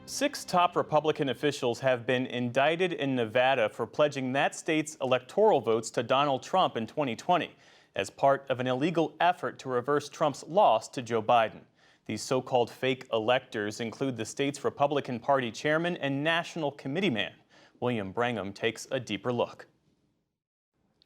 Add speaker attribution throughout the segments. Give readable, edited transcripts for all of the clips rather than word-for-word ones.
Speaker 1: Six top Republican officials have been indicted in Nevada for pledging that state's electoral votes to Donald Trump in 2020 as part of an illegal effort to reverse Trump's loss to Joe Biden. These so-called fake electors include the state's Republican Party chairman and national committee man. William Brangham takes a deeper look.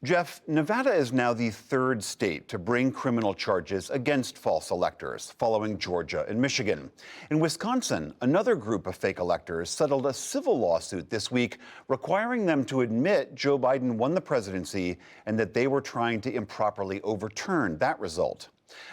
Speaker 2: Jeff, Nevada is now the third state to bring criminal charges against false electors, following Georgia and Michigan. In Wisconsin, another group of fake electors settled a civil lawsuit this week requiring them to admit Joe Biden won the presidency and that they were trying to improperly overturn that result.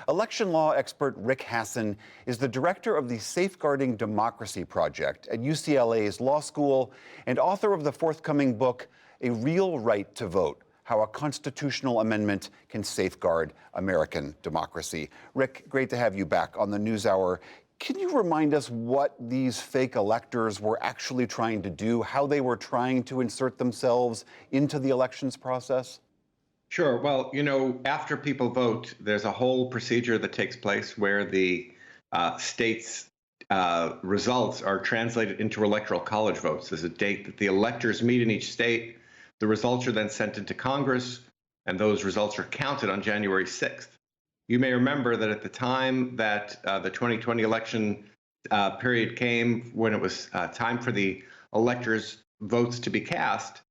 Speaker 2: Election law expert Rick Hasen is the director of the Safeguarding Democracy Project at UCLA's law school and author of the forthcoming book, A Real Right to Vote: How a Constitutional Amendment Can Safeguard American Democracy. Rick, great to have you back on the NewsHour. Can you remind us what these fake electors were actually trying to do, how they were trying to insert themselves into the elections process?
Speaker 3: Sure. Well, after people vote, there's a whole procedure that takes place where the state's results are translated into electoral college votes. There's a date that the electors meet in each state. The results are then sent into Congress, and those results are counted on January 6th. You may remember that at the time that the 2020 election period came, when it was time for the electors' votes to be cast,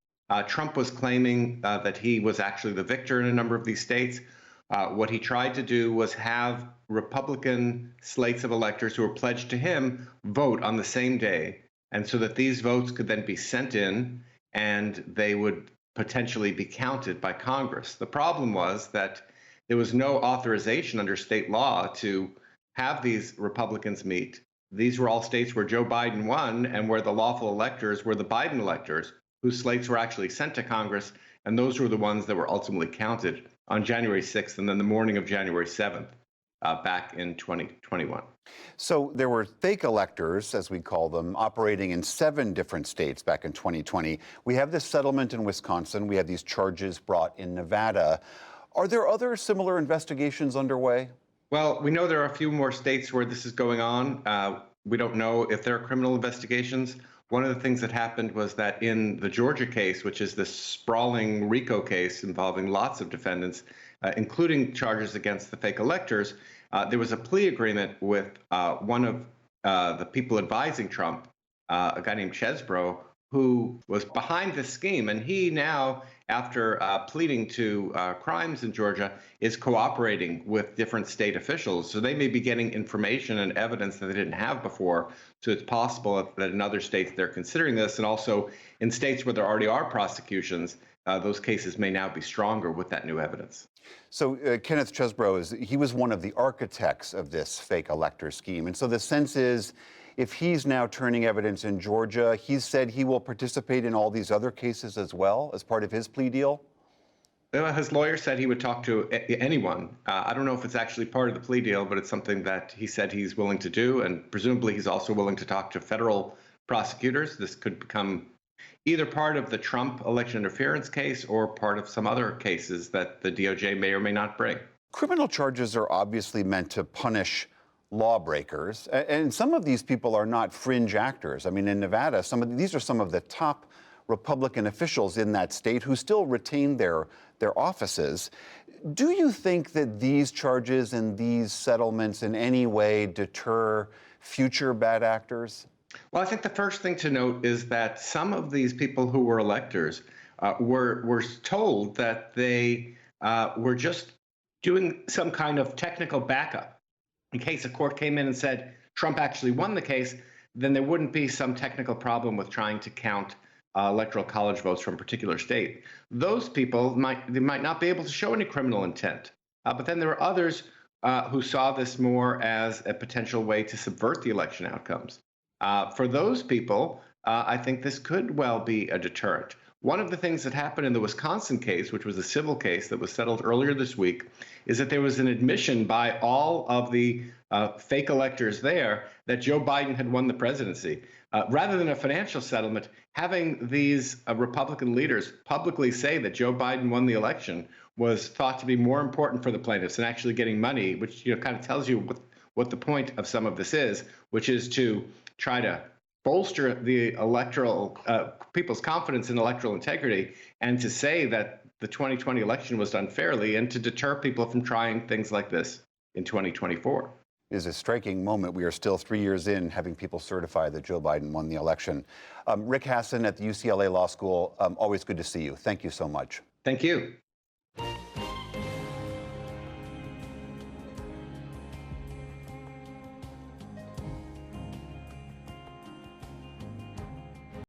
Speaker 3: Trump was claiming that he was actually the victor in a number of these states. What he tried to do was have Republican slates of electors who were pledged to him vote on the same day, and so that these votes could then be sent in and they would potentially be counted by Congress. The problem was that there was no authorization under state law to have these Republicans meet. These were all states where Joe Biden won and where the lawful electors were the Biden electors, whose slates were actually sent to Congress, and those were the ones that were ultimately counted on January 6th and then the morning of January 7th. Back in 2021.
Speaker 2: So there were fake electors, as we call them, operating in 7 different states back in 2020. We have this settlement in Wisconsin. We have these charges brought in Nevada. Are there other similar investigations underway?
Speaker 3: Well, we know there are a few more states where this is going on. We don't know if there are criminal investigations. One of the things that happened was that in the Georgia case, which is this sprawling RICO case involving lots of defendants, including charges against the fake electors, there was a plea agreement with one of the people advising Trump, a guy named Chesbro, who was behind this scheme. And he now, after pleading to crimes in Georgia, is cooperating with different state officials. So they may be getting information and evidence that they didn't have before. So it's possible that in other states they're considering this. And also in states where there already are prosecutions, those cases may now be stronger with that new evidence.
Speaker 2: So Kenneth Chesbro, he was one of the architects of this fake elector scheme. And so the sense is, if he's now turning evidence in Georgia, he's said he will participate in all these other cases as well as part of his plea deal?
Speaker 3: His lawyer said he would talk to anyone. I don't know if it's actually part of the plea deal, but it's something that he said he's willing to do. And presumably he's also willing to talk to federal prosecutors. This could become either part of the Trump election interference case or part of some other cases that the DOJ may or may not bring.
Speaker 2: Criminal charges are obviously meant to punish lawbreakers, and some of these people are not fringe actors. I mean, in Nevada, these are some of the top Republican officials in that state who still retain their offices. Do you think that these charges and these settlements in any way deter future bad actors?
Speaker 3: Well, I think the first thing to note is that some of these people who were electors were told that they were just doing some kind of technical backup. In case a court came in and said Trump actually won the case, then there wouldn't be some technical problem with trying to count electoral college votes from a particular state. Those people might not be able to show any criminal intent. But then there are others who saw this more as a potential way to subvert the election outcomes. For those people, I think this could well be a deterrent. One of the things that happened in the Wisconsin case, which was a civil case that was settled earlier this week, is that there was an admission by all of the fake electors there that Joe Biden had won the presidency. Rather than a financial settlement, having these Republican leaders publicly say that Joe Biden won the election was thought to be more important for the plaintiffs than actually getting money, which kind of tells you what the point of some of this is, which is to try to bolster the electoral people's confidence in electoral integrity, and to say that the 2020 election was done fairly, and to deter people from trying things like this in 2024.
Speaker 2: It is a striking moment. We are still 3 years in, having people certify that Joe Biden won the election. Rick Hasen at the UCLA Law School, always good to see you. Thank you so much.
Speaker 3: Thank you.